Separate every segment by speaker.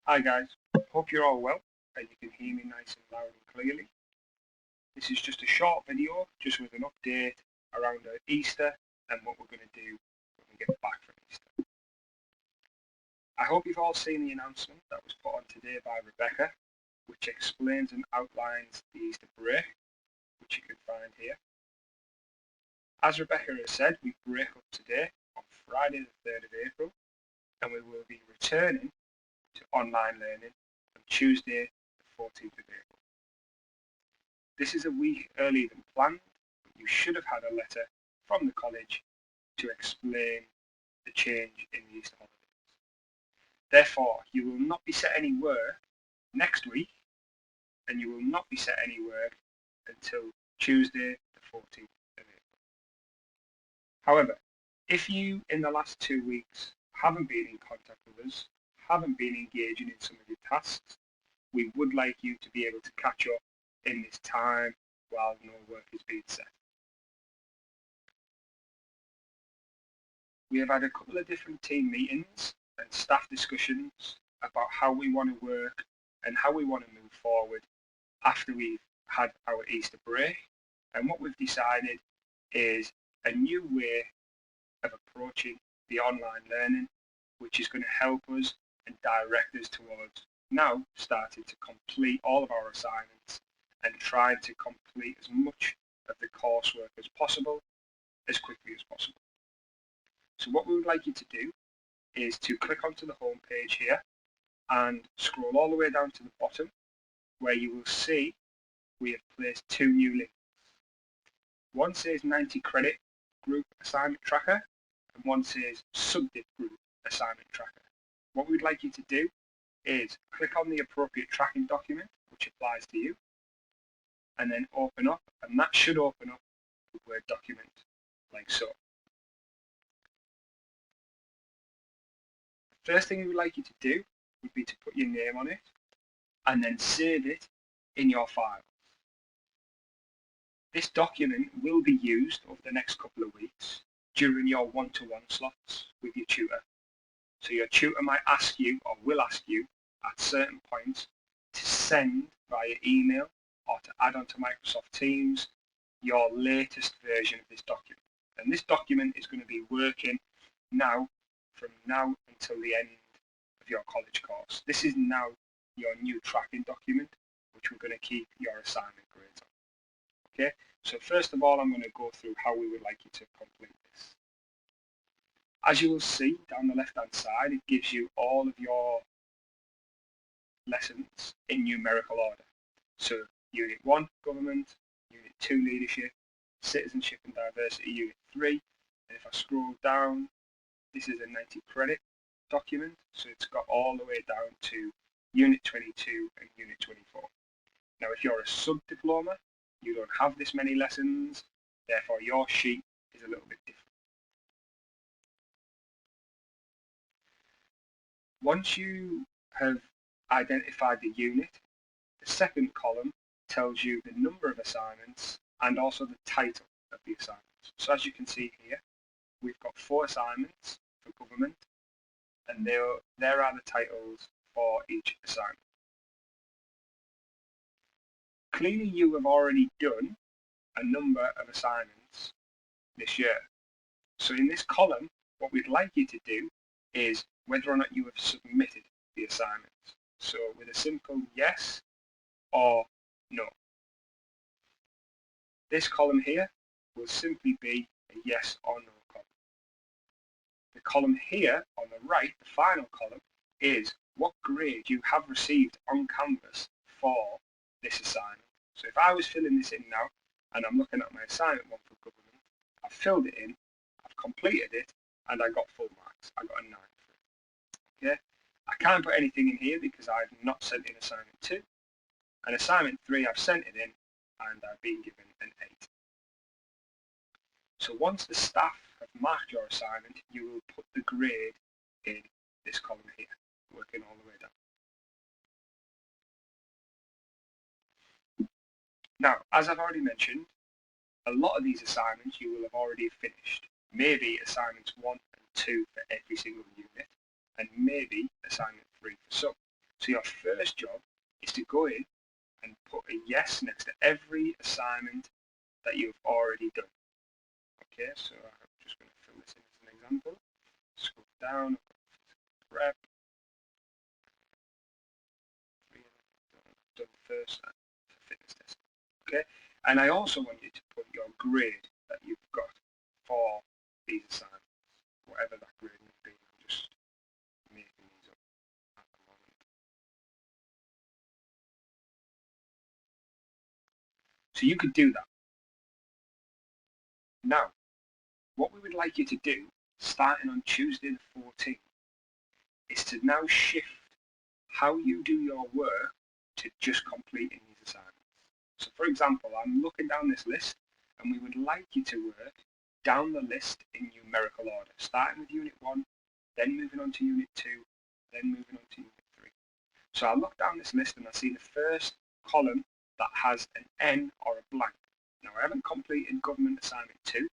Speaker 1: Hi guys, hope you're all well and you can hear me nice and loud and clearly. This is just a short video just with an update around Easter and what we're going to do when we get back from Easter. I hope you've all seen the announcement that was put on today by Rebecca, which explains and outlines the Easter break, which you can find here. As Rebecca has said, we break up today on Friday the 3rd of April and we will be returning to online learning on Tuesday the 14th of April. This is a week earlier than planned, but you should have had a letter from the college to explain the change in the Easter holidays. Therefore, you will not be set any work next week, and you will not be set any work until Tuesday the 14th of April. However, if you in the last 2 weeks haven't been in contact with us, haven't been engaging in some of your tasks, we would like you to be able to catch up in this time while no work is being set. We have had a couple of different team meetings and staff discussions about how we want to work and how we want to move forward after we've had our Easter break. And what we've decided is a new way of approaching the online learning, which is going to help us and direct us towards now starting to complete all of our assignments and trying to complete as much of the coursework as possible, as quickly as possible. So what we would like you to do is to click onto the home page here and scroll all the way down to the bottom where you will see we have placed 2 new links. One says 90 credit group assignment tracker and one says subject group assignment tracker. What we'd like you to do is click on the appropriate tracking document which applies to you and then open up, and that should open up the Word document like so. The first thing we would like you to do would be to put your name on it and then save it in your files. This document will be used over the next couple of weeks during your one-to-one slots with your tutor. So your tutor might ask you or will ask you at certain points to send via email or to add onto Microsoft Teams your latest version of this document. And this document is going to be working now from now until the end of your college course. This is now your new tracking document, which we're going to keep your assignment grades on. Okay, so first of all, I'm going to go through how we would like you to complete this. As you will see down the left-hand side, it gives you all of your lessons in numerical order. So Unit 1, Government, Unit 2, Leadership, Citizenship and Diversity, Unit 3, and if I scroll down, this is a 90 credit document, so it's got all the way down to Unit 22 and Unit 24. Now if you're a sub-diploma, you don't have this many lessons, therefore your sheet is a little bit different. Once you have identified the unit, the second column tells you the number of assignments and also the title of the assignments. So as you can see here, we've got 4 assignments for government, and there are the titles for each assignment. Clearly you have already done a number of assignments this year. So in this column, what we'd like you to do is whether or not you have submitted the assignment. So with a simple yes or no. This column here will simply be a yes or no column. The column here on the right, the final column, is what grade you have received on Canvas for this assignment. So if I was filling this in now, and I'm looking at my assignment one for government, I've filled it in, I've completed it, and I got full marks. I got a 9 for it. Okay? I can't put anything in here because I've not sent in assignment 2. And assignment 3, I've sent it in, and I've been given an 8. So once the staff have marked your assignment, you will put the grade in this column here, working all the way down. Now, as I've already mentioned, a lot of these assignments you will have already finished. Maybe assignments 1 and 2 for every single unit, and maybe assignment 3 for some. So your first job is to go in and put a yes next to every assignment that you've already done. Okay, so I'm just going to fill this in as an example. Scroll down, prep. Done first for fitness test. Okay, and I also want you to put your grade that you've got for these assignments, whatever that grade may be. I'm just making these up at the moment. So you could do that. Now, what we would like you to do, starting on Tuesday the 14th, is to now shift how you do your work to just completing these assignments. So for example, I'm looking down this list and we would like you to work down the list in numerical order, starting with Unit 1, then moving on to Unit 2, then moving on to Unit 3. So I look down this list and I see the first column that has an N or a blank. Now I haven't completed Government Assignment 2.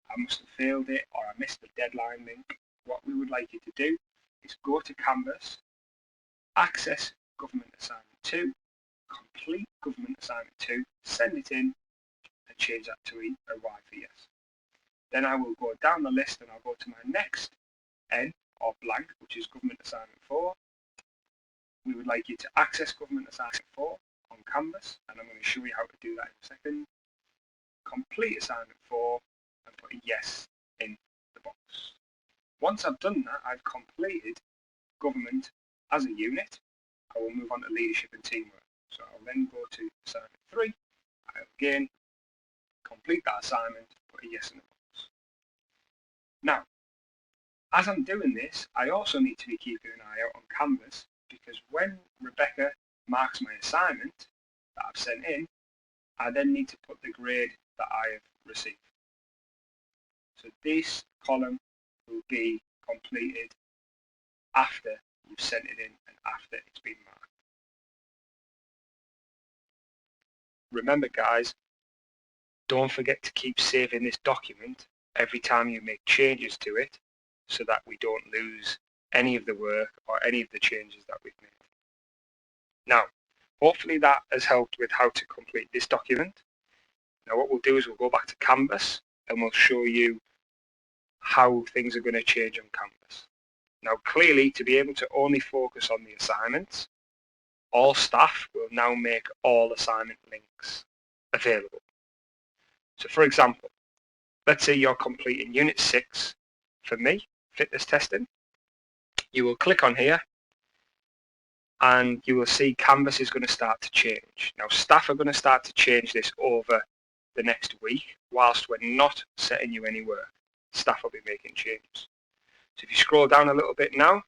Speaker 1: I must have failed it or I missed the deadline link. What we would like you to do is go to Canvas, access Government Assignment 2, complete Government Assignment 2, send it in, and change that to a Y for yes. Then I will go down the list and I'll go to my next N or blank, which is Government Assignment 4. We would like you to access Government Assignment 4 on Canvas, and I'm going to show you how to do that in a second. Complete Assignment 4 and put a yes in the box. Once I've done that, I've completed Government as a unit. I will move on to Leadership and Teamwork. So I'll then go to Assignment 3. I'll again complete that assignment, put a yes in the box. Now, as I'm doing this, I also need to be keeping an eye out on Canvas, because when Rebecca marks my assignment that I've sent in, I then need to put the grade that I have received. So this column will be completed after you've sent it in and after it's been marked. Remember guys, don't forget to keep saving this document every time you make changes to it, so that we don't lose any of the work or any of the changes that we've made. Now, hopefully that has helped with how to complete this document. Now what we'll do is we'll go back to Canvas and we'll show you how things are going to change on Canvas. Now clearly, to be able to only focus on the assignments, all staff will now make all assignment links available. So for example, let's say you're completing Unit 6 for me, fitness testing. You will click on here and you will see Canvas is going to start to change. Now staff are going to start to change this over the next week whilst we're not setting you any work. Staff will be making changes. So if you scroll down a little bit now,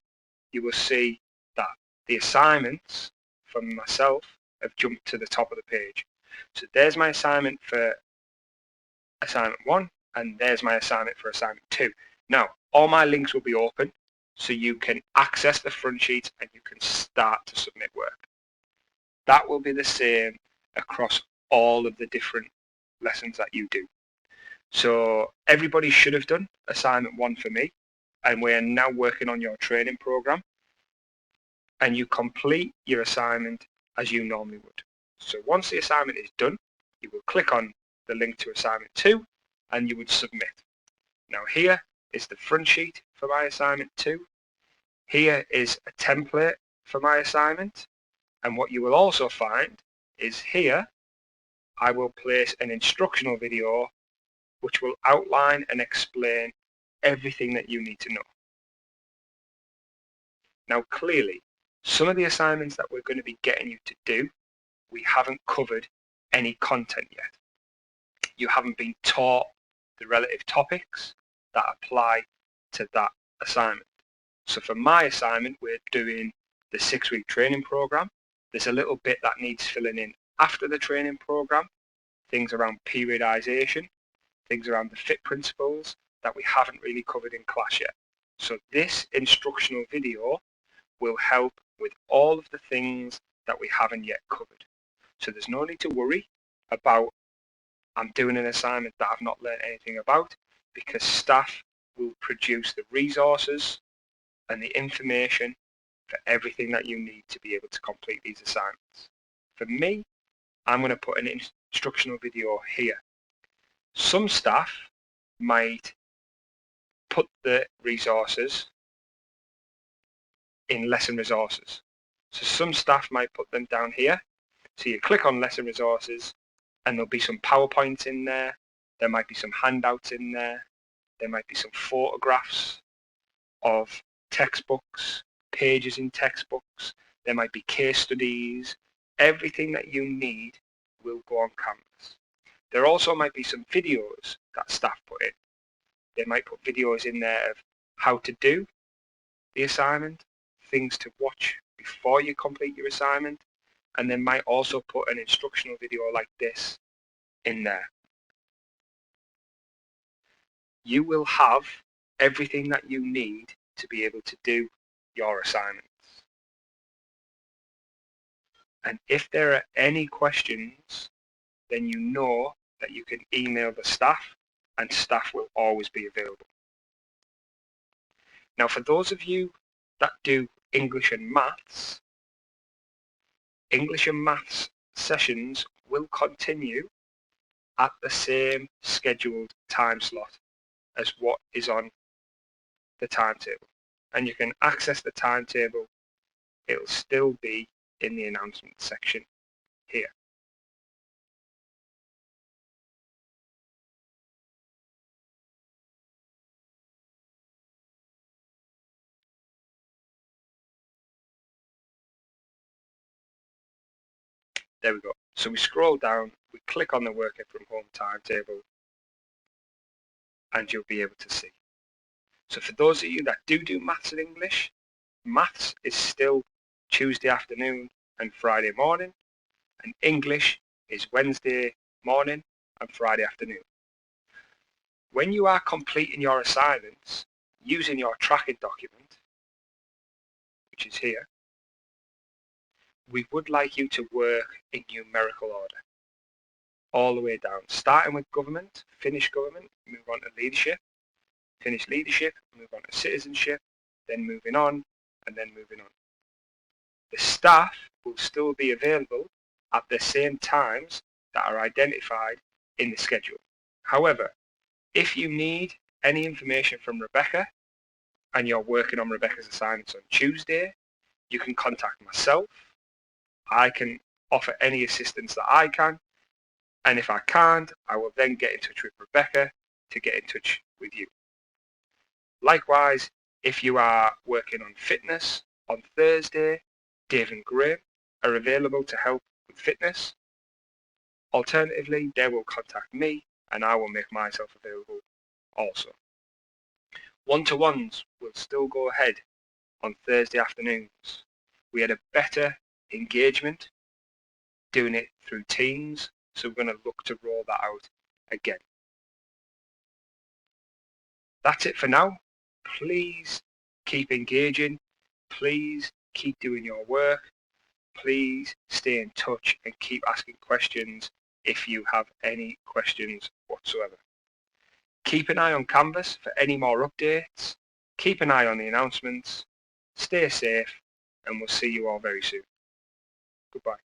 Speaker 1: you will see that the assignments from myself have jumped to the top of the page. So there's my assignment for assignment 1 and there's my assignment for assignment 2. Now all my links will be open, so you can access the front sheet and you can start to submit work. That will be the same across all of the different lessons that you do. So everybody should have done assignment 1 for me, and we're now working on your training program, and you complete your assignment as you normally would. So once the assignment is done, you will click on the link to assignment 2 and you would submit. Now here is the front sheet for my assignment 2. Here is a template for my assignment, and what you will also find is here I will place an instructional video which will outline and explain everything that you need to know. Now clearly, some of the assignments that we're going to be getting you to do, we haven't covered any content yet. You haven't been taught the relative topics that apply to that assignment. So for my assignment, we're doing the 6-week training program. There's a little bit that needs filling in after the training program, things around periodization, things around the FIT principles that we haven't really covered in class yet. So this instructional video will help with all of the things that we haven't yet covered. So there's no need to worry about I'm doing an assignment that I've not learned anything about, because staff will produce the resources and the information for everything that you need to be able to complete these assignments. For me, I'm going to put an instructional video here. Some staff might put the resources in lesson resources. So some staff might put them down here. So you click on lesson resources and there'll be some PowerPoints in there. There might be some handouts in there. There might be some photographs of textbooks, pages in textbooks. There might be case studies. Everything that you need will go on Canvas. There also might be some videos that staff put in. They might put videos in there of how to do the assignment, things to watch before you complete your assignment, and they might also put an instructional video like this in there. You will have everything that you need to be able to do your assignments. And if there are any questions, then you know that you can email the staff and staff will always be available. Now, for those of you that do English and Maths sessions will continue at the same scheduled time slot as what is on the timetable. And you can access the timetable. It'll still be in the announcement section here. There we go. So we scroll down, we click on the working from home timetable, and you'll be able to see. So for those of you that do Maths and English, Maths is still Tuesday afternoon and Friday morning, and English is Wednesday morning and Friday afternoon. When you are completing your assignments using your tracking document, which is here, we would like you to work in numerical order all the way down, starting with government, finish government, move on to leadership, finish leadership, move on to citizenship, then moving on, and then moving on. The staff will still be available at the same times that are identified in the schedule. However, if you need any information from Rebecca and you're working on Rebecca's assignments on Tuesday, you can contact myself. I can offer any assistance that I can, and if I can't, I will then get in touch with Rebecca to get in touch with you. Likewise, if you are working on fitness on Thursday, Dave and Graham are available to help with fitness. Alternatively, they will contact me and I will make myself available also. One-to-ones will still go ahead on Thursday afternoons. We had a better engagement doing it through Teams, so we're going to look to roll that out again. That's it for now. Please keep engaging. Please keep doing your work. Please stay in touch and keep asking questions if you have any questions whatsoever. Keep an eye on Canvas for any more updates. Keep an eye on the announcements. Stay safe, and we'll see you all very soon. Goodbye.